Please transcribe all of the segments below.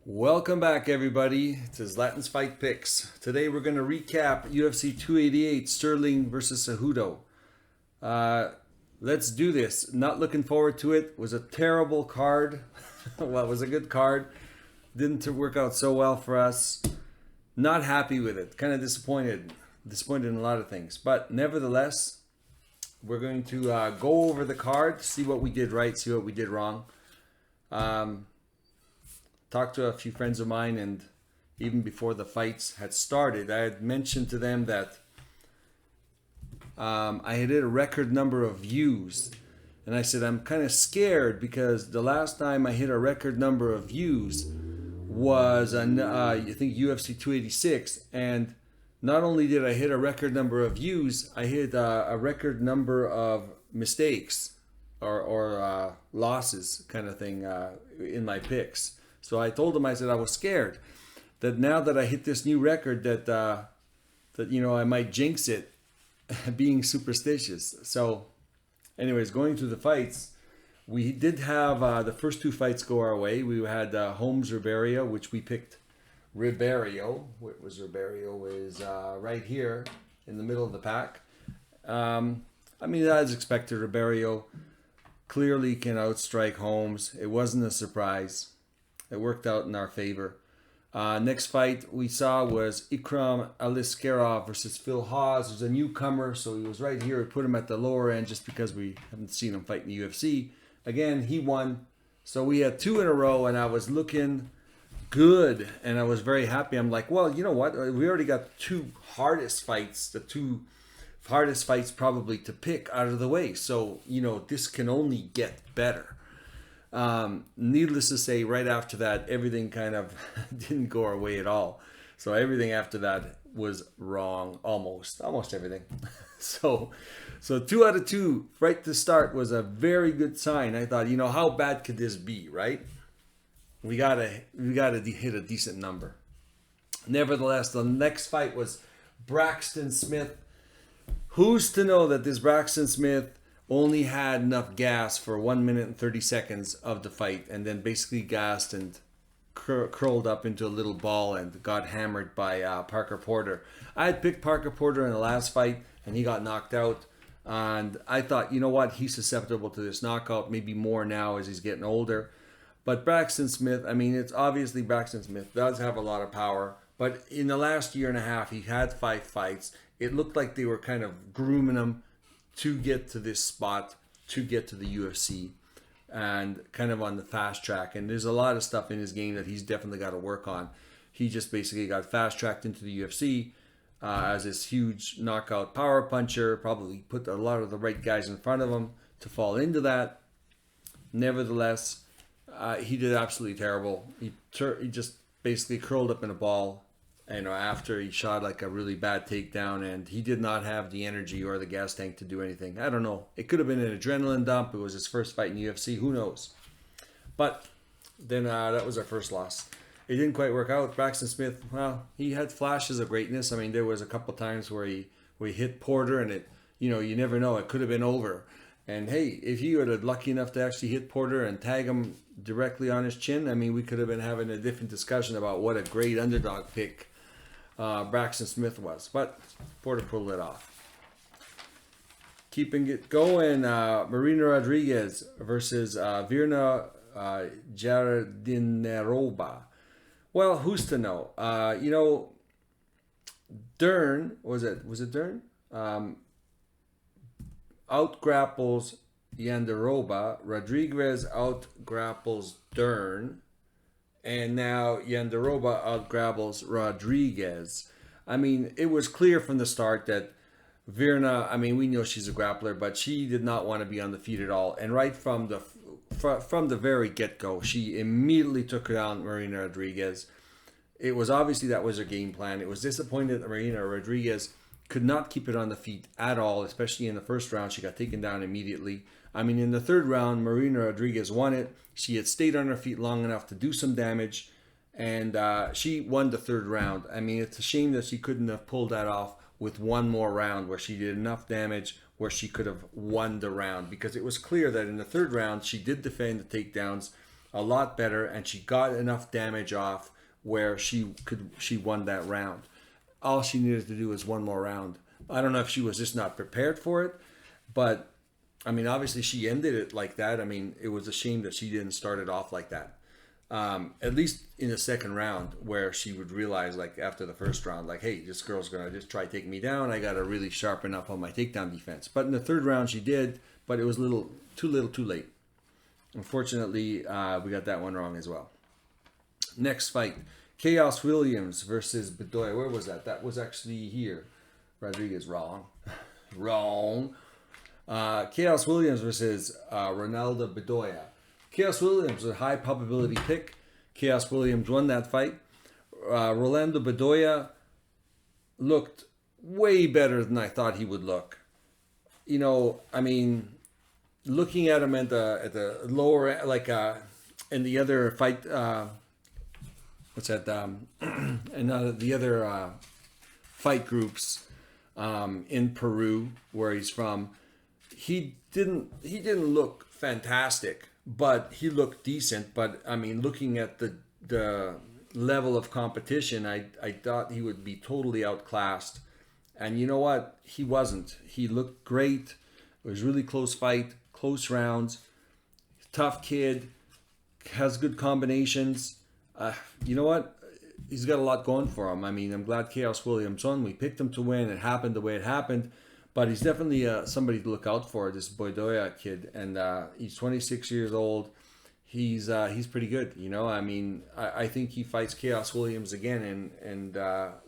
Welcome back, everybody, to Zlatan's Fight Picks. Today we're going to recap UFC 288 Sterling versus Cejudo. Let's do this. Not looking forward to it. It was a terrible card. Well, it was a good card. Didn't work out so well for us. Not happy with it. Kind of disappointed. Disappointed in a lot of things. But nevertheless, we're going to go over the card, see what we did right, see what we did wrong. Talked to a few friends of mine, and even before the fights had started, I had mentioned to them that I had hit a record number of views. And I said, I'm kind of scared because the last time I hit a record number of views was on, I think, UFC 286. And not only did I hit a record number of views, I hit a record number of mistakes or losses kind of thing in my picks. So I told him, I said I was scared that now that I hit this new record that I might jinx it, being superstitious. So anyways, going through the fights, we did have the first two fights go our way. We had Holmes Ribeiro, which we picked Ribeiro. What was Ribeiro? Is right here in the middle of the pack. As expected, Ribeiro clearly can outstrike Holmes. It wasn't a surprise. It worked out in our favor. Next fight we saw was Ikram Aliskerov versus Phil Hawes. There's a newcomer, so he was right here. We put him at the lower end just because we haven't seen him fight in the UFC. Again, he won. So we had two in a row, and I was looking good, and I was very happy. I'm like, well, you know what? We already got two hardest fights, the two hardest fights probably to pick out of the way. So, this can only get better. Needless to say, right after that, everything kind of didn't go our way at all. So everything after that was wrong, almost everything. So 2 out of 2 right to start was a very good sign. I thought, how bad could this be, right? We gotta hit a decent number. Nevertheless, the next fight was Braxton Smith. Who's to know that this Braxton Smith only had enough gas for 1 minute and 30 seconds of the fight, and then basically gassed and curled up into a little ball and got hammered by Parker Porter. I had picked Parker Porter in the last fight, and he got knocked out. And I thought, you know what, he's susceptible to this knockout, maybe more now as he's getting older. But Braxton Smith, it's obviously Braxton Smith does have a lot of power. But in the last year and a half, he had 5 fights. It looked like they were kind of grooming him to get to this spot, to get to the UFC, and kind of on the fast track. And there's a lot of stuff in his game that he's definitely got to work on. He just basically got fast tracked into the UFC as this huge knockout power puncher, probably put a lot of the right guys in front of him to fall into that. Nevertheless, he did absolutely terrible. He just basically curled up in a ball, after he shot like a really bad takedown, and he did not have the energy or the gas tank to do anything. I don't know. It could have been an adrenaline dump. It was his first fight in UFC. Who knows? But then that was our first loss. It didn't quite work out. Braxton Smith, well, he had flashes of greatness. There was a couple times where he hit Porter, and it, you never know. It could have been over. And hey, if he were lucky enough to actually hit Porter and tag him directly on his chin, we could have been having a different discussion about what a great underdog pick Braxton Smith was. But Porter pulled it off. Keeping it going, Marina Rodriguez versus Virna Jardinerova. Well, who's to know? Dern, was it Dern? Out-grapples Jandiroba. Rodriguez out-grapples Dern. And now Jandiroba out-grapples Rodriguez. It was clear from the start that Virna, we know she's a grappler, but she did not want to be on the feet at all. And right from the very get-go, she immediately took down Marina Rodriguez. It was obviously that was her game plan. It was disappointing that Marina Rodriguez could not keep it on the feet at all, especially in the first round. She got taken down immediately. In the third round, Marina Rodriguez won it. She had stayed on her feet long enough to do some damage, and she won the third round. It's a shame that she couldn't have pulled that off with one more round where she did enough damage where she could have won the round, because it was clear that in the third round she did defend the takedowns a lot better, and she got enough damage off where she won that round. All she needed to do was one more round. I don't know if she was just not prepared for it, but I mean, obviously she ended it like that. I mean, it was a shame that she didn't start it off like that. At least in the second round, where she would realize, like after the first round, like, hey, this girl's gonna just try taking me down. I gotta really sharpen up on my takedown defense. But in the third round, she did, but it was too late. Unfortunately, we got that one wrong as well. Next fight, Chaos Williams versus Bedoya. Where was that? That was actually here. Rodriguez, wrong. Wrong. Chaos Williams versus Ronaldo Bedoya. Chaos Williams was a high probability pick. Chaos Williams won that fight. Rolando Bedoya looked way better than I thought he would look. You know, I mean, looking at him at the lower, like in the other fight, what's that? And the other fight groups in Peru, where he's from, he didn't look fantastic, but he looked decent. But I mean, looking at the level of competition, I thought he would be totally outclassed. And you know what? He wasn't. He looked great. It was a really close fight, close rounds. Tough kid, has good combinations. You know what? He's got a lot going for him. I mean, I'm glad Chaos Williams won. We picked him to win. It happened the way it happened. But he's definitely somebody to look out for, this Bedoya kid. And he's 26 years old. He's pretty good, you know. I mean, I think he fights Chaos Williams again, and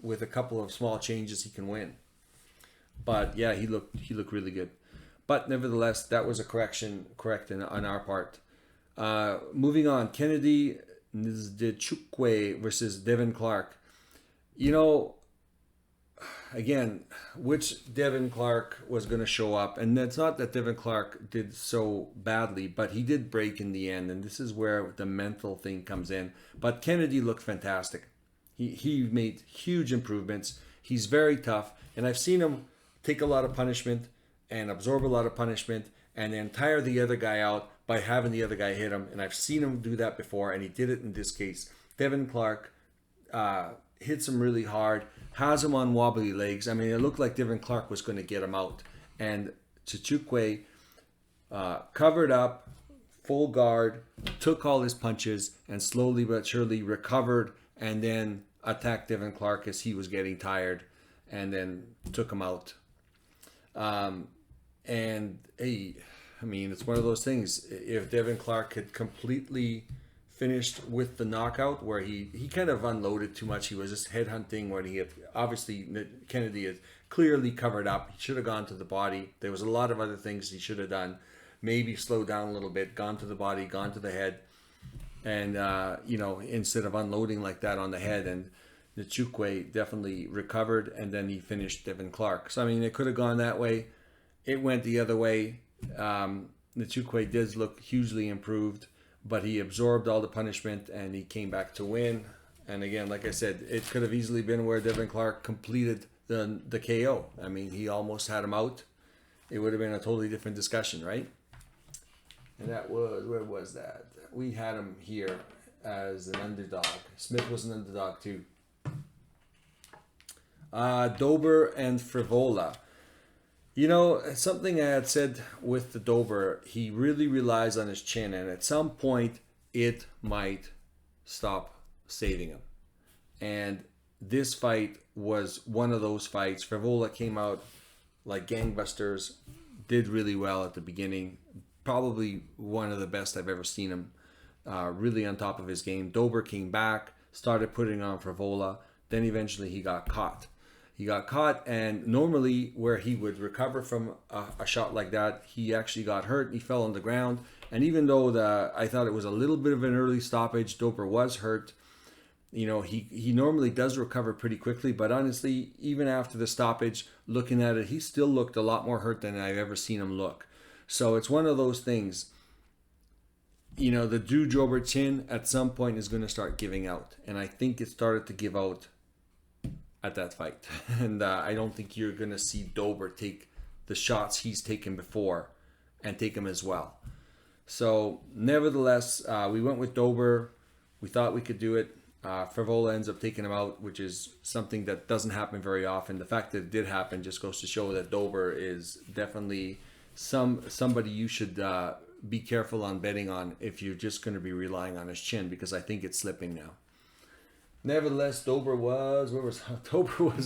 with a couple of small changes, he can win. But yeah, he looked really good. But nevertheless, that was a correct on our part. Moving on, Kennedy Nzechukwu versus Devin Clark. You know, again, which Devin Clark was going to show up. And it's not that Devin Clark did so badly, but he did break in the end. And this is where the mental thing comes in. But Kennedy looked fantastic. He made huge improvements. He's very tough. And I've seen him take a lot of punishment and absorb a lot of punishment and then tire the other guy out by having the other guy hit him. And I've seen him do that before, and he did it in this case. Devin Clark hits him really hard, has him on wobbly legs. I mean, it looked like Devin Clark was going to get him out. And Nzechukwu covered up, full guard, took all his punches, and slowly but surely recovered and then attacked Devin Clark as he was getting tired, and then took him out. And hey, I mean, it's one of those things. If Devin Clark had completely finished with the knockout, where he kind of unloaded too much, he was just headhunting, when he had, obviously Kennedy had clearly covered up. He should have gone to the body. There was a lot of other things he should have done. Maybe slowed down a little bit, gone to the body, gone to the head, and you know, instead of unloading like that on the head. And Nzechukwu definitely recovered, and then he finished Devin Clark. So I mean, it could have gone that way. It went the other way. Nzechukwu did look hugely improved, but he absorbed all the punishment and he came back to win. And again, like I said, it could have easily been where Devin Clark completed the KO. I mean, he almost had him out. It would have been a totally different discussion, right? And that was, where was that? We had him here as an underdog. Smith was an underdog too. Dober and Frivola. You know, something I had said with the Dober, he really relies on his chin, and at some point it might stop saving him. And this fight was one of those fights. Frivola came out like gangbusters, did really well at the beginning. Probably one of the best I've ever seen him, really on top of his game. Dober came back, started putting on Frivola, then eventually he got caught. He got caught, and normally where he would recover from a shot like that, he actually got hurt. He fell on the ground, and even though I thought it was a little bit of an early stoppage, Dober was hurt. You know, he normally does recover pretty quickly, but honestly, even after the stoppage, looking at it, he still looked a lot more hurt than I've ever seen him look. So it's one of those things. You know, the Drew Jober chin at some point is going to start giving out, and I think it started to give out at that fight. And I don't think you're going to see Dober take the shots he's taken before and take them as well. So, nevertheless, we went with Dober. We thought we could do it. Favola ends up taking him out, which is something that doesn't happen very often. The fact that it did happen just goes to show that Dober is definitely somebody you should be careful on betting on if you're just going to be relying on his chin, because I think it's slipping now. Nevertheless, Dober was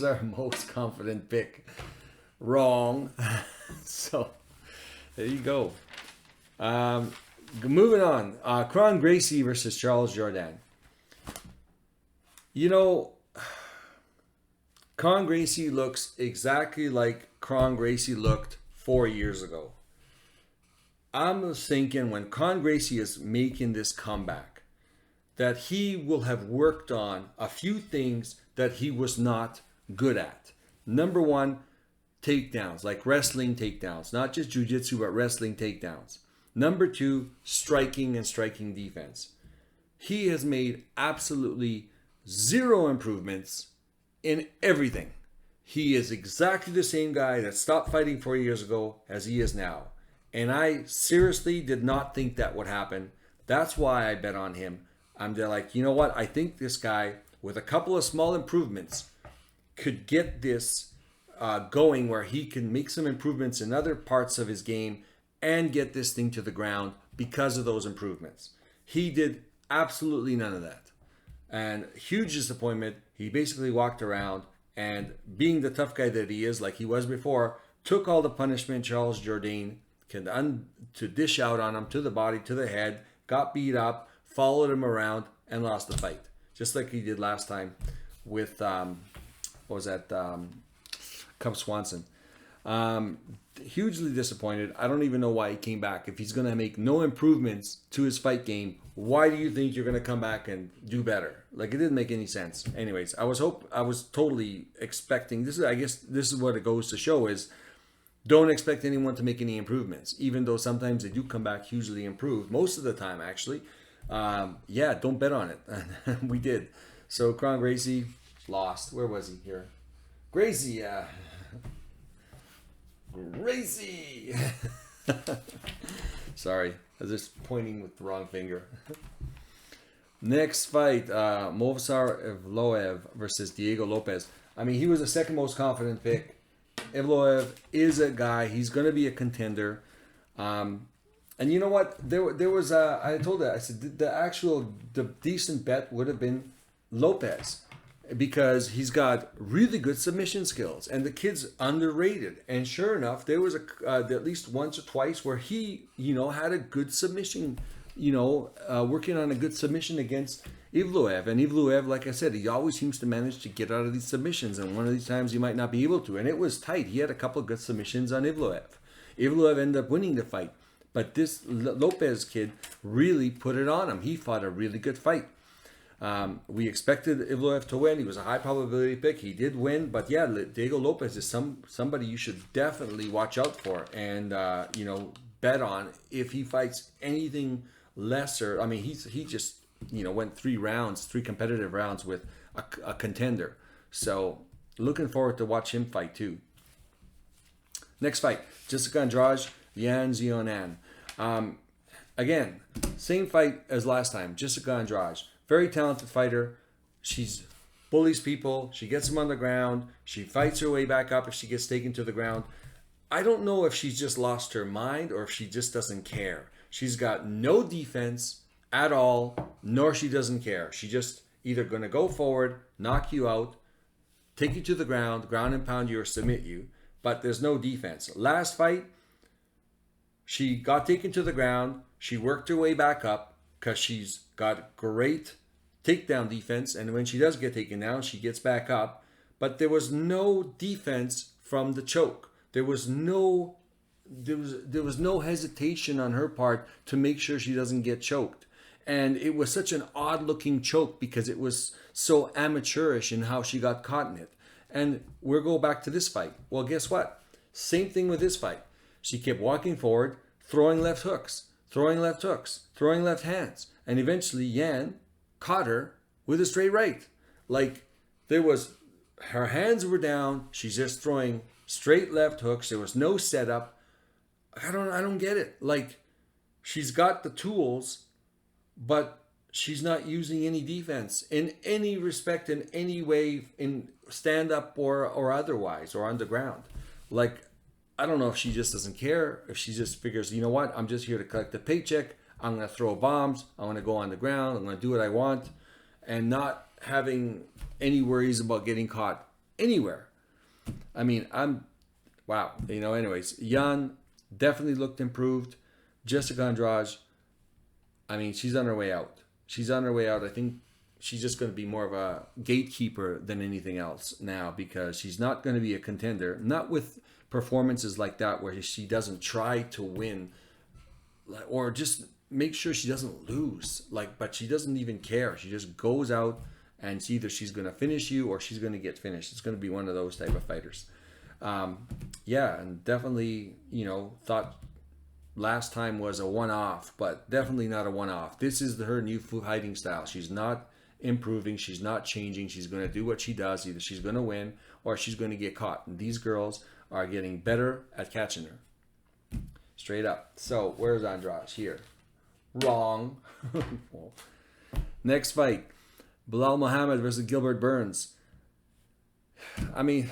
our most confident pick. Wrong. So there you go. Moving on. Kron Gracie versus Charles Jourdain. You know, Kron Gracie looks exactly like Kron Gracie looked 4 years ago. I'm thinking when Kron Gracie is making this comeback, that he will have worked on a few things that he was not good at. Number one, takedowns, like wrestling takedowns, not just jiu-jitsu, but wrestling takedowns. Number two, striking and striking defense. He has made absolutely zero improvements in everything. He is exactly the same guy that stopped fighting 4 years ago as he is now. And I seriously did not think that would happen. That's why I bet on him. I'm like, you know what? I think this guy, with a couple of small improvements, could get this going where he can make some improvements in other parts of his game and get this thing to the ground because of those improvements. He did absolutely none of that. And huge disappointment. He basically walked around and, being the tough guy that he is, like he was before, took all the punishment Charles Jourdain to dish out on him, to the body, to the head, got beat up, followed him around, and lost the fight. Just like he did last time with, Cub Swanson. Hugely disappointed. I don't even know why he came back. If he's going to make no improvements to his fight game, why do you think you're going to come back and do better? Like, it didn't make any sense. Anyways, I was totally expecting this. I guess this is what it goes to show is, don't expect anyone to make any improvements, even though sometimes they do come back hugely improved. Most of the time, actually. Don't bet on it. We did. So Kron Gracie lost. Where was he here? Gracie. Gracie. Sorry, I was just pointing with the wrong finger. Next fight, Movsar Evloev versus Diego Lopez. I mean, he was the second most confident pick. Evloev is a guy. He's going to be a contender. And you know what? There was I told that. I said the decent bet would have been Lopez, because he's got really good submission skills and the kid's underrated. And sure enough, there was at least once or twice where he, had a good submission, working on a good submission against Evloev. And Evloev, like I said, he always seems to manage to get out of these submissions. And one of these times he might not be able to. And it was tight. He had a couple of good submissions on Evloev. Evloev ended up winning the fight. But this Lopez kid really put it on him. He fought a really good fight. We expected Evloev to win. He was a high probability pick. He did win, but yeah, Diego Lopez is somebody you should definitely watch out for and bet on if he fights anything lesser. I mean, he just went 3 competitive rounds with a contender. So looking forward to watch him fight too. Next fight, Jessica Andrade, Yan Xiaonan. Again, same fight as last time. Jessica Andrade. Very talented fighter. She bullies people. She gets them on the ground. She fights her way back up if she gets taken to the ground. I don't know if she's just lost her mind or if she just doesn't care. She's got no defense at all, nor she doesn't care. She just either going to go forward, knock you out, take you to the ground and pound you or submit you, but there's no defense. Last fight, she got taken to the ground. She worked her way back up because she's got great takedown defense, and when she does get taken down, she gets back up. But there was no defense from the choke. There was no hesitation on her part to make sure she doesn't get choked. And it was such an odd looking choke because it was so amateurish in how she got caught in it. And we'll go back to this fight. Well, guess what? Same thing with this fight. She kept walking forward, throwing left hooks, throwing left hands. And eventually Yan caught her with a straight right. Like, her hands were down. She's just throwing straight left hooks. There was no setup. I don't get it. Like, she's got the tools, but she's not using any defense in any respect, in any way, in stand up or otherwise, or on the ground. Like, I don't know if she just doesn't care, if she just figures, you know what, I'm just here to collect the paycheck. I'm going to throw bombs. I'm going to go on the ground. I'm going to do what I want, and not having any worries about getting caught anywhere. I mean, wow. Anyways, Jan definitely looked improved. Jessica Andrade, I mean, she's on her way out. She's on her way out. I think she's just going to be more of a gatekeeper than anything else now, because she's not going to be a contender. Not with performances like that where she doesn't try to win, or just make sure she doesn't lose. But she doesn't even care. She just goes out, and it's either she's going to finish you or she's going to get finished. It's going to be one of those type of fighters. And definitely, thought last time was a one-off, but definitely not a one-off. This is her new fighting style. She's not improving. She's not changing. She's going to do what she does. Either she's going to win or she's going to get caught. And these girls are getting better at catching her. Straight up. So, where's Andrade? Here. Wrong. Next fight. Bilal Muhammad versus Gilbert Burns. I mean,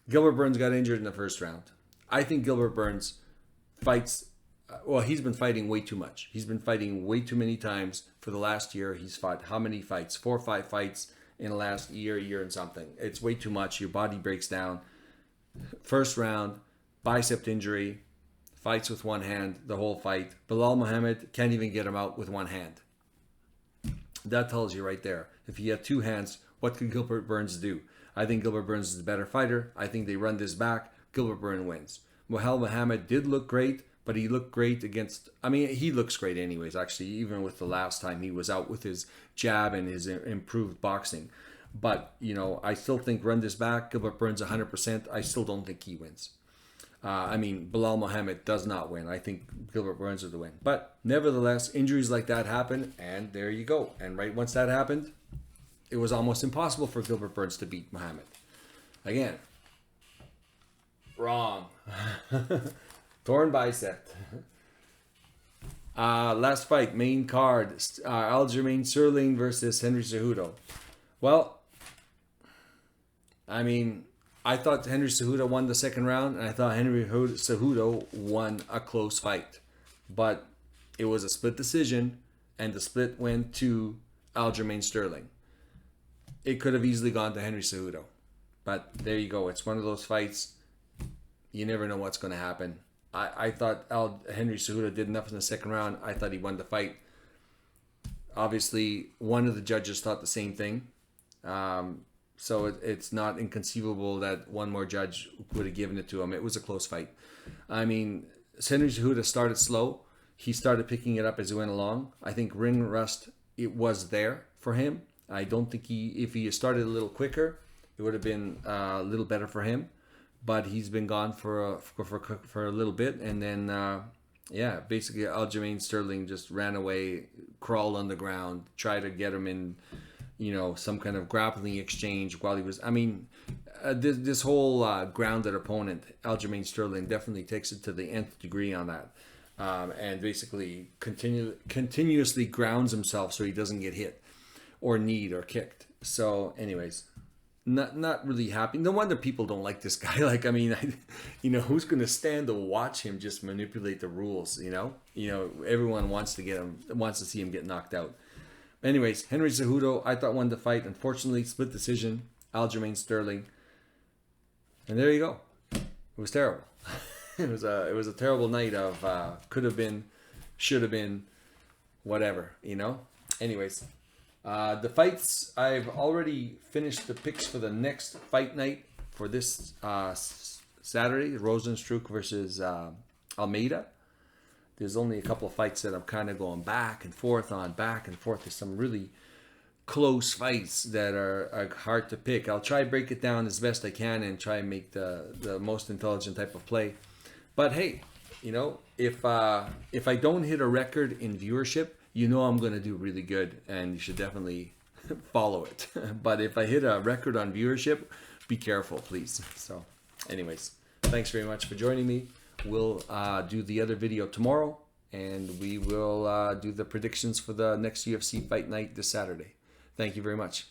Gilbert Burns got injured in the first round. I think Gilbert Burns fights... he's been fighting way too much. He's been fighting way too many times for the last year. He's fought how many fights? 4 or 5 fights in the last year and something. It's way too much. Your body breaks down. First round, bicep injury, fights with one hand the whole fight. Bilal Muhammad can't even get him out with one hand. That tells you right there. If he had 2 hands, what could Gilbert Burns do? I think Gilbert Burns is a better fighter. I think they run this back. Gilbert Burns wins. Bilal Muhammad did look great, but he looked great against... I mean, he looks great anyways, actually, even with the last time he was out with his jab and his improved boxing. But, I still think run this back. Gilbert Burns 100%. I still don't think he wins. Bilal Muhammad does not win. I think Gilbert Burns is the win. But nevertheless, injuries like that happen, and there you go. And right once that happened, it was almost impossible for Gilbert Burns to beat Muhammad. Again, wrong. Torn bicep. Last fight, main card, Aljamain Sterling versus Henry Cejudo. Well, I thought Henry Cejudo won the second round, and I thought Henry Cejudo won a close fight. But it was a split decision, and the split went to Aljamain Sterling. It could have easily gone to Henry Cejudo. But there you go. It's one of those fights. You never know what's going to happen. I thought Henry Cejudo did enough in the second round. I thought he won the fight. Obviously, one of the judges thought the same thing. So it's not inconceivable that one more judge would have given it to him. It was a close fight. Henry Cejudo started slow. He started picking it up as he went along. I think ring rust, it was there for him. I don't think if he started a little quicker, it would have been a little better for him. But he's been gone for a little bit, and then basically Aljamain Sterling just ran away, crawled on the ground, tried to get him in, some kind of grappling exchange while he was. This whole grounded opponent, Aljamain Sterling, definitely takes it to the nth degree on that, and basically continuously grounds himself so he doesn't get hit, or kneed, or kicked. So, anyways. Not really happy. No wonder people don't like this guy. Who's going to stand to watch him just manipulate the rules? Everyone wants to see him get knocked out. Anyways, Henry Cejudo, I thought won the fight. Unfortunately, split decision. Aljamain Sterling, and there you go. It was terrible. it was a terrible night of could have been, should have been, whatever. Anyways. The fights, I've already finished the picks for the next fight night for this Saturday, Rosenstruck versus Almeida. There's only a couple of fights that I'm kind of going back and forth on. There's some really close fights that are hard to pick. I'll try to break it down as best I can and try and make the most intelligent type of play. But hey, if I don't hit a record in viewership, I'm going to do really good, and you should definitely follow it. But if I hit a record on viewership, be careful, please. So, anyways, thanks very much for joining me. We'll do the other video tomorrow, and we will do the predictions for the next UFC fight night this Saturday. Thank you very much.